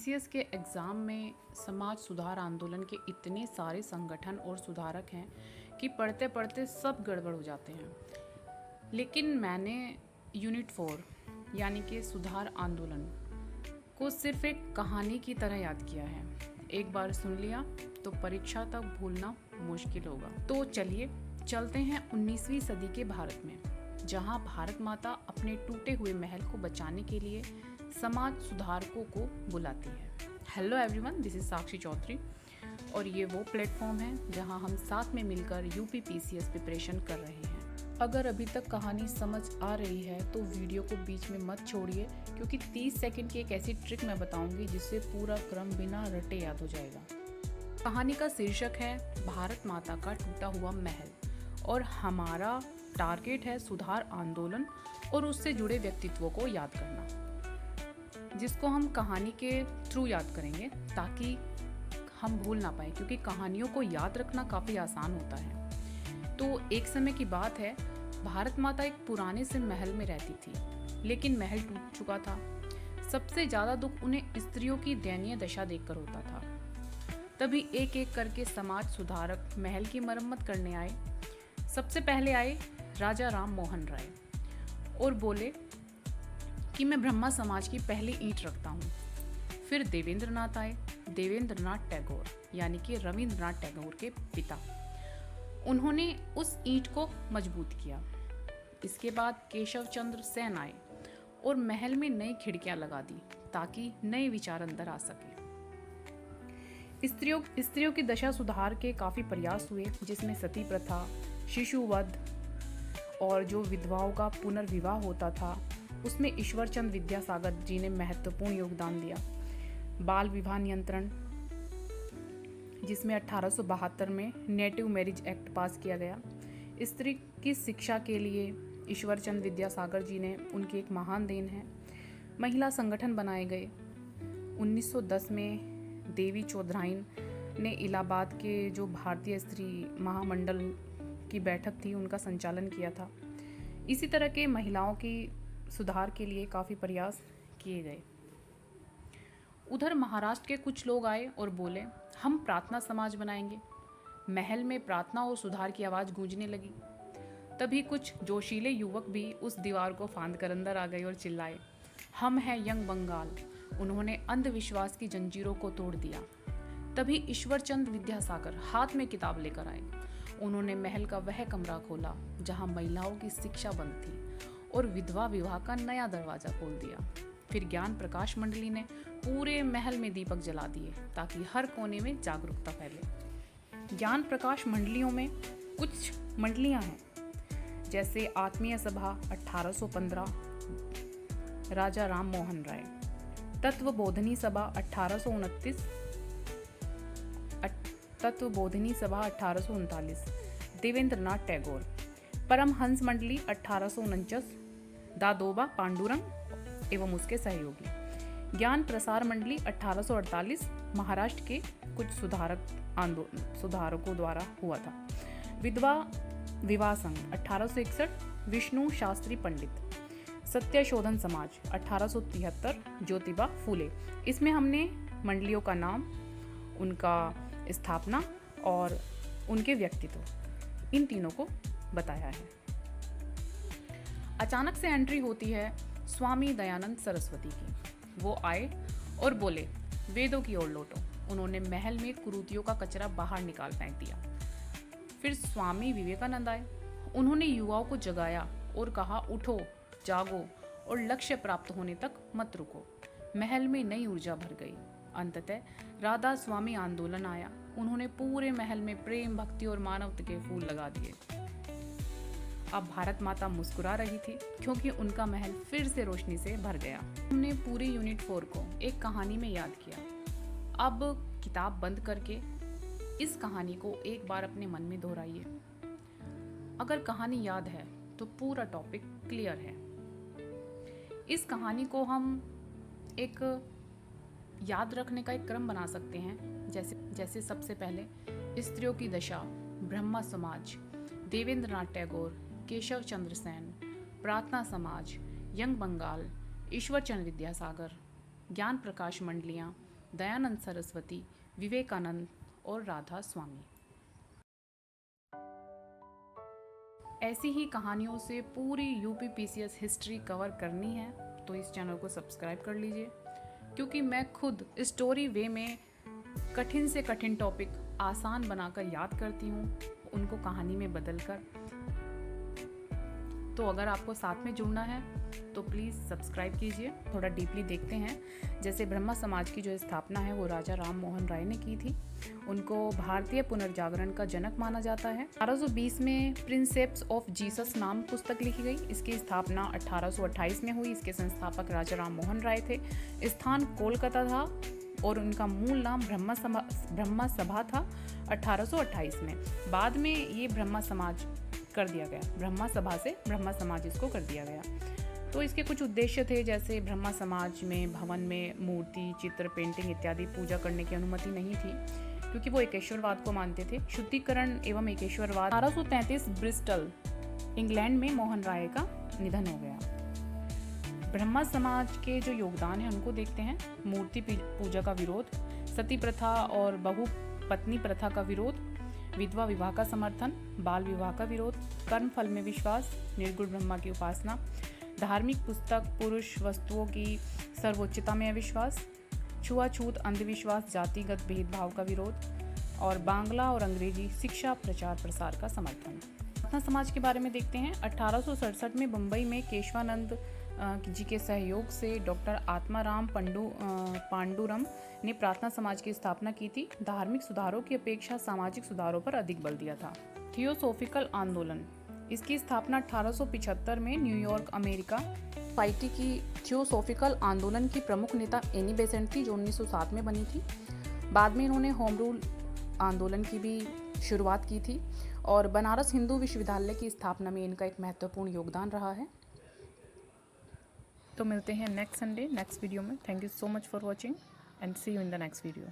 PCS के exam में समाज सुधार आंदोलन के इतने सारे संगठन और सुधारक हैं कि पढ़ते पढ़ते सब गड़बड़ हो जाते हैं। लेकिन मैंने यूनिट 4 यानी कि सुधार आंदोलन को सिर्फ एक कहानी की तरह याद किया है। एक बार सुन लिया तो परीक्षा तक भूलना मुश्किल होगा। तो चलिए चलते हैं 19वीं सदी के भारत में, जहां भारत माता अपने टूटे हुए महल को बचाने के लिए समाज सुधारकों को बुलाती है। हेलो एवरीवन, दिस इज साक्षी चौधरी और ये वो प्लेटफॉर्म है जहां हम साथ में मिलकर यूपी पीसीएस प्रिपरेशन कर रहे हैं। अगर अभी तक कहानी समझ आ रही है तो वीडियो को बीच में मत छोड़िए, क्योंकि 30 सेकंड की एक ऐसी ट्रिक मैं बताऊंगी जिससे पूरा क्रम बिना रटे याद हो जाएगा। कहानी का शीर्षक है भारत माता का टूटा हुआ महल और हमारा टारगेट है सुधार आंदोलन और उससे जुड़े व्यक्तित्वों को याद करना, जिसको हम कहानी के थ्रू याद करेंगे ताकि हम भूल ना पाए, क्योंकि कहानियों को याद रखना काफ़ी आसान होता है। तो एक समय की बात है, भारत माता एक पुराने से महल में रहती थी, लेकिन महल टूट चुका था। सबसे ज़्यादा दुख उन्हें स्त्रियों की दयनीय दशा देखकर होता था। तभी एक एक करके समाज सुधारक महल की मरम्मत करने आए। सबसे पहले आए राजा राम मोहन राय और बोले कि मैं ब्रह्मा समाज की पहली ईंट रखता हूँ। फिर देवेंद्रनाथ आए, देवेंद्रनाथ टैगोर यानी कि रविंद्रनाथ टैगोर के पिता। उन्होंने उस ईंट को मजबूत किया। इसके बाद केशव चंद्र सेन आए और महल में नई खिड़कियां लगा दी ताकि नए विचार अंदर आ सके। स्त्रियों की दशा सुधार के काफ़ी प्रयास हुए, जिसमें सती प्रथा, शिशुवध और जो विधवाओं का पुनर्विवाह होता था उसमें ईश्वरचंद विद्यासागर जी ने महत्वपूर्ण योगदान दिया। बाल विवाह नियंत्रण, जिसमें 1872 में नेटिव मैरिज एक्ट पास किया गया। स्त्री की शिक्षा के लिए ईश्वरचंद विद्यासागर जी ने उनकी एक महान देन है। महिला संगठन बनाए गए। 1910 में देवी चौधराइन ने इलाहाबाद के जो भारतीय स्त्री महामंडल की बैठक थी उनका संचालन किया था। इसी तरह के महिलाओं की सुधार के लिए काफ़ी प्रयास किए गए। उधर महाराष्ट्र के कुछ लोग आए और बोले हम प्रार्थना समाज बनाएंगे। महल में प्रार्थना और सुधार की आवाज़ गूंजने लगी। तभी कुछ जोशीले युवक भी उस दीवार को फांद कर अंदर आ गए और चिल्लाए, हम हैं यंग बंगाल। उन्होंने अंधविश्वास की जंजीरों को तोड़ दिया। तभी ईश्वरचंद विद्यासागर हाथ में किताब लेकर आए। उन्होंने महल का वह कमरा खोला जहां महिलाओं की शिक्षा बंद थी और विधवा विवाह का नया दरवाजा खोल दिया। फिर ज्ञान प्रकाश मंडली ने पूरे महल में दीपक जला दिए ताकि हर कोने में जागरूकता फैले। ज्ञान प्रकाश मंडलियों में कुछ मंडलियां हैं, जैसे आत्मीय सभा 1815 राजा राम मोहन राय, तत्वबोधिनी सभा 1829, तत्वबोधिनी सभा 1839 देवेंद्रनाथ टैगोर, परमहंस मंडली 1849 दादोबा पांडुरंग एवं उसके सहयोगी, ज्ञान प्रसार मंडली 1848 महाराष्ट्र के कुछ सुधारकों द्वारा हुआ था। विधवा विवाह संघ 1861 विष्णु शास्त्री पंडित, सत्यशोधन समाज 1873 ज्योतिबा फूले। इसमें हमने मंडलियों का नाम, उनका स्थापना और उनके व्यक्तित्व, इन तीनों को बताया है। अचानक से एंट्री होती है स्वामी दयानंद सरस्वती की। वो आए और बोले वेदों की ओर लौटो। उन्होंने महल में कुरीतियों का कचरा बाहर निकाल फेंक दिया। फिर स्वामी विवेकानंद आए। उन्होंने युवाओं को जगाया और कहा उठो, जागो और लक्ष्य प्राप्त होने तक मत रुको। महल में नई ऊर्जा भर गई। अंततः राधा स्वामी आंदोलन आया। उन्होंने पूरे महल में प्रेम, भक्ति और मानवता के फूल लगा दिए। अब भारत माता मुस्कुरा रही थी क्योंकि उनका महल फिर से रोशनी से भर गया। हमने पूरी यूनिट 4 को एक कहानी में याद किया। अब किताब बंद करके इस कहानी को एक बार अपने मन में दोहराइए। अगर कहानी याद है तो पूरा टॉपिक क्लियर है। इस कहानी को हम एक याद रखने का एक क्रम बना सकते हैं, जैसे सबसे पहले स्त्रियों की दशा, ब्रह्मा समाज, देवेंद्रनाथ टैगोर, केशव चंद्र सेन, प्रार्थना समाज, यंग बंगाल, ईश्वरचंद विद्यासागर, ज्ञान प्रकाश मंडलियाँ, दयानंद सरस्वती, विवेकानंद और राधा स्वामी। ऐसी ही कहानियों से पूरी यूपीपीसीएस हिस्ट्री कवर करनी है तो इस चैनल को सब्सक्राइब कर लीजिए, क्योंकि मैं खुद स्टोरी वे में कठिन से कठिन टॉपिक आसान बनाकर याद करती हूँ, उनको कहानी में बदलकर। तो अगर आपको साथ में जुड़ना है तो प्लीज़ सब्सक्राइब कीजिए। थोड़ा डीपली देखते हैं। जैसे ब्रह्मा समाज की जो स्थापना है वो राजा राम मोहन राय ने की थी। उनको भारतीय पुनर्जागरण का जनक माना जाता है। 1820 में प्रिंसेप्स ऑफ जीसस नाम पुस्तक लिखी गई। इसकी स्थापना 1828 में हुई। इसके संस्थापक राजा राम मोहन राय थे। स्थान कोलकाता था और उनका मूल नाम ब्रह्मा सभा था 1828 में। बाद में ये ब्रह्मा समाज कर दिया गया, ब्रह्मा सभा से ब्रह्मा समाज इसको कर दिया गया। तो इसके कुछ उद्देश्य थे, जैसे ब्रह्मा समाज में भवन में मूर्ति, चित्र, पेंटिंग इत्यादि पूजा करने की अनुमति नहीं थी, क्योंकि वो एकेश्वरवाद को मानते थे। शुद्धिकरण एवं एकेश्वरवाद। 1833 ब्रिस्टल इंग्लैंड में मोहन राय का निधन हो गया। ब्रह्मा समाज के जो योगदान है उनको देखते हैं। मूर्ति पूजा का विरोध, सती प्रथा और बहु पत्नी प्रथा का विरोध, विधवा विवाह का समर्थन, बाल विवाह का विरोध, कर्म फल में विश्वास, निर्गुण ब्रह्मा की उपासना, धार्मिक पुस्तक पुरुष वस्तुओं की सर्वोच्चता में अविश्वास, छुआछूत, अंधविश्वास, जातिगत भेदभाव का विरोध और बांग्ला और अंग्रेजी शिक्षा प्रचार प्रसार का समर्थन। प्रार्थना समाज के बारे में देखते हैं। 1867 में मुंबई में केशवानंद जी के सहयोग से डॉक्टर आत्माराम पांडुरम ने प्रार्थना समाज की स्थापना की थी। धार्मिक सुधारों की अपेक्षा सामाजिक सुधारों पर अधिक बल दिया था। थियोसोफिकल आंदोलन, इसकी स्थापना 1875 में न्यूयॉर्क, अमेरिका। सोसाइटी की थियोसोफिकल आंदोलन की प्रमुख नेता एनी बेसेंट थी, जो 1907 में बनी थी। बाद में इन्होंने होम रूल आंदोलन की भी शुरुआत की थी और बनारस हिंदू विश्वविद्यालय की स्थापना में इनका एक महत्वपूर्ण योगदान रहा है। तो मिलते हैं नेक्स्ट संडे नेक्स्ट वीडियो में। Thank you so much for watching and see you in the next video.